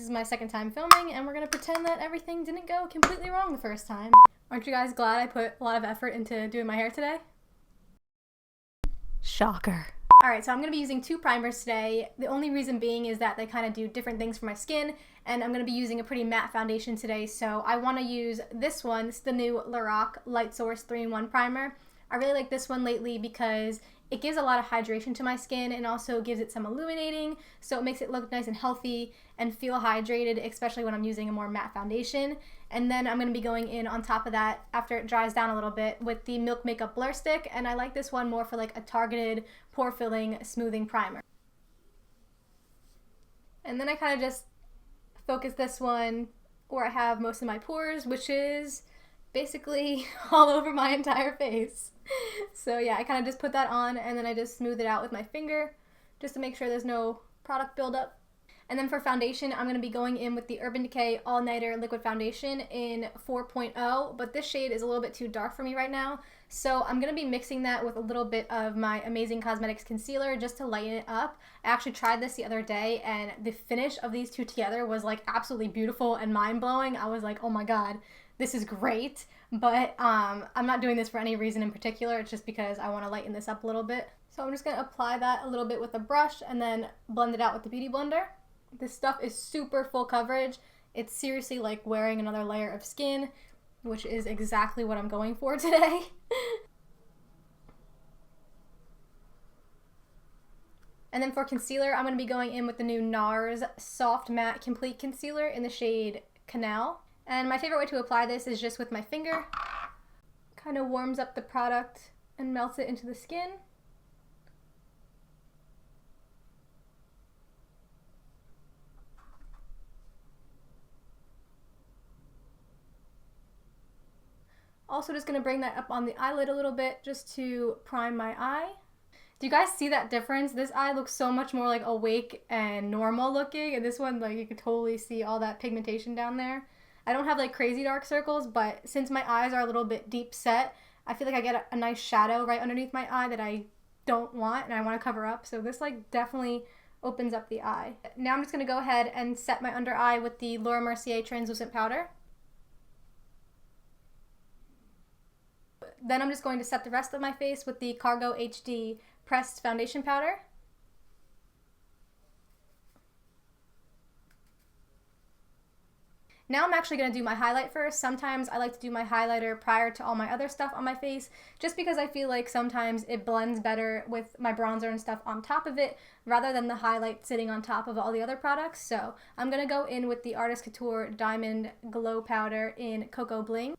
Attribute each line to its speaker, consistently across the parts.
Speaker 1: is my second time filming, and we're gonna pretend that everything didn't go completely wrong the first time. Aren't you guys glad I put a lot of effort into doing my hair today? Shocker. Alright, so I'm going to be using two primers today. The only reason being is that they kind of do different things for my skin, and I'm going to be using a pretty matte foundation today, so I want to use this one. This is the new Lorac Light Source 3-in-1 primer. I really like this one lately because it gives a lot of hydration to my skin and also gives it some illuminating, so it makes it look nice and healthy and feel hydrated, especially when I'm using a more matte foundation. And then I'm going to be going in on top of that after it dries down a little bit with the Milk Makeup Blur Stick, and I like this one more for like a targeted pore filling smoothing primer. And then I kind of just focus this one where I have most of my pores, which is basically all over my entire face. So yeah, I kind of just put that on and then I just smooth it out with my finger just to make sure there's no product buildup. And then for foundation, I'm going to be going in with the Urban Decay All Nighter Liquid Foundation in 4.0, but this shade is a little bit too dark for me right now. So I'm going to be mixing that with a little bit of my Amazing Cosmetics concealer just to lighten it up. I actually tried this the other day and the finish of these two together was like absolutely beautiful and mind-blowing. I was like, oh my god, this is great. But I'm not doing this for any reason in particular. It's just because I want to lighten this up a little bit. So I'm just going to apply that a little bit with a brush and then blend it out with the Beauty Blender. This stuff is super full coverage. It's seriously like wearing another layer of skin, which is exactly what I'm going for today. And then for concealer, I'm going to be going in with the new NARS Soft Matte Complete Concealer in the shade Canal. And my favorite way to apply this is just with my finger. Kind of warms up the product and melts it into the skin. Also just going to bring that up on the eyelid a little bit just to prime my eye. Do you guys see that difference? This eye looks so much more like awake and normal looking, and this one, like, you can totally see all that pigmentation down there. I don't have like crazy dark circles, but since my eyes are a little bit deep set, I feel like I get a nice shadow right underneath my eye that I don't want and I want to cover up. So this like definitely opens up the eye. Now I'm just going to go ahead and set my under eye with the Laura Mercier translucent powder. Then I'm just going to set the rest of my face with the Cargo HD pressed foundation powder. Now I'm actually going to do my highlight first. Sometimes I like to do my highlighter prior to all my other stuff on my face, just because I feel like sometimes it blends better with my bronzer and stuff on top of it, rather than the highlight sitting on top of all the other products. So I'm going to go in with the Artist Couture Diamond Glow Powder in Cocoa Bling.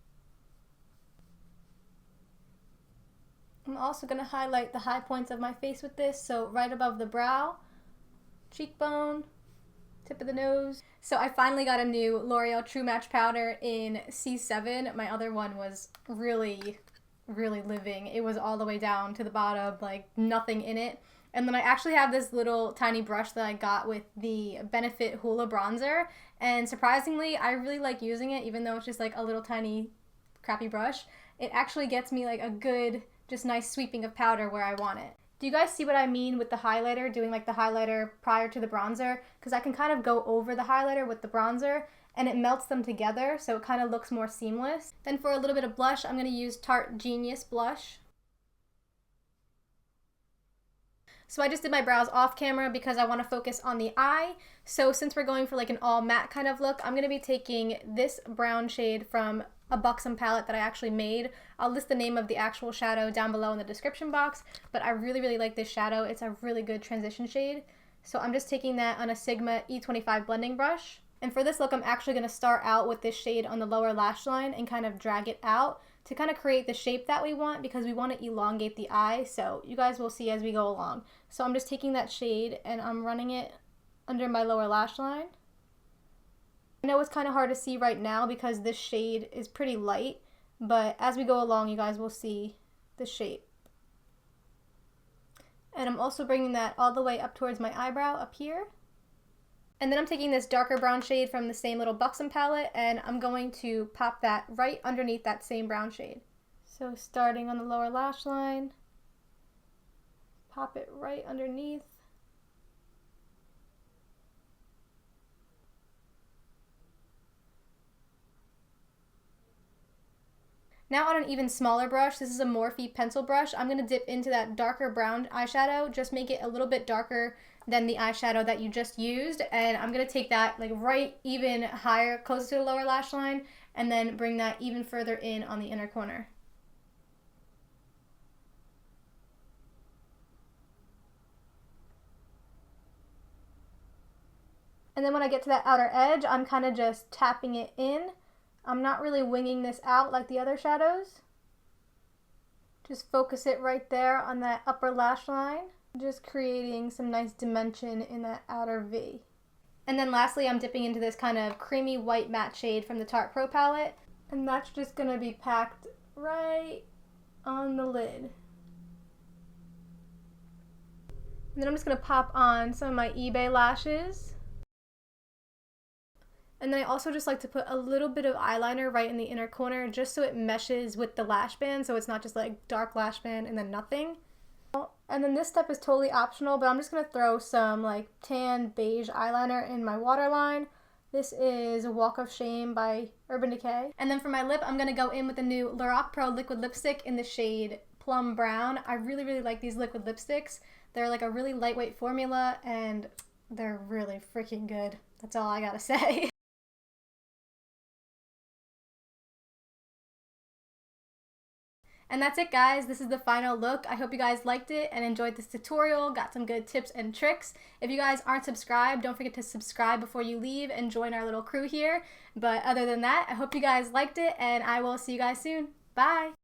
Speaker 1: I'm also going to highlight the high points of my face with this, so right above the brow, cheekbone, tip of the nose. So I finally got a new L'Oreal True Match powder in C7. My other one was really living. It was all the way down to the bottom, like nothing in it. And then I actually have this little tiny brush that I got with the Benefit Hoola bronzer, and surprisingly, I really like using it, even though it's just like a little tiny crappy brush. It actually gets me like a good, just nice sweeping of powder where I want it. Do you guys see what I mean with the highlighter, doing like the highlighter prior to the bronzer? Because I can kind of go over the highlighter with the bronzer and it melts them together, so it kind of looks more seamless. Then for a little bit of blush, I'm going to use Tarte Genius blush. So I just did my brows off camera because I want to focus on the eye. So since we're going for like an all matte kind of look, I'm going to be taking this brown shade from a Buxom palette that I actually made. I'll list the name of the actual shadow down below in the description box, but I really like this shadow. It's a really good transition shade. So I'm just taking that on a Sigma E25 blending brush. And for this look, I'm actually going to start out with this shade on the lower lash line and kind of drag it out to kind of create the shape that we want, because we want to elongate the eye, so you guys will see as we go along. So I'm just taking that shade and I'm running it under my lower lash line. I know it's kind of hard to see right now because this shade is pretty light, but as we go along, you guys will see the shape. And I'm also bringing that all the way up towards my eyebrow up here. And then I'm taking this darker brown shade from the same little Buxom palette, and I'm going to pop that right underneath that same brown shade. So starting on the lower lash line, pop it right underneath. Now on an even smaller brush, this is a Morphe pencil brush, I'm going to dip into that darker brown eyeshadow, just make it a little bit darker than the eyeshadow that you just used, and I'm going to take that like right even higher, closer to the lower lash line, and then bring that even further in on the inner corner. And then when I get to that outer edge, I'm kind of just tapping it in. I'm not really winging this out like the other shadows. Just focus it right there on that upper lash line, just creating some nice dimension in that outer V. And then lastly, I'm dipping into this kind of creamy white matte shade from the Tarte Pro palette, and that's just going to be packed right on the lid. And then I'm just going to pop on some of my eBay lashes. And then I also just like to put a little bit of eyeliner right in the inner corner just so it meshes with the lash band, so it's not just like dark lash band and then nothing. And then this step is totally optional, but I'm just going to throw some like tan beige eyeliner in my waterline. This is Walk of Shame by Urban Decay. And then for my lip, I'm going to go in with the new Lorac Pro liquid lipstick in the shade Plum Brown. I really like these liquid lipsticks. They're like a really lightweight formula and they're really freaking good. That's all I gotta say. And that's it, guys. This is the final look. I hope you guys liked it and enjoyed this tutorial, got some good tips and tricks. If you guys aren't subscribed, don't forget to subscribe before you leave and join our little crew here. But other than that, I hope you guys liked it, and I will see you guys soon. Bye!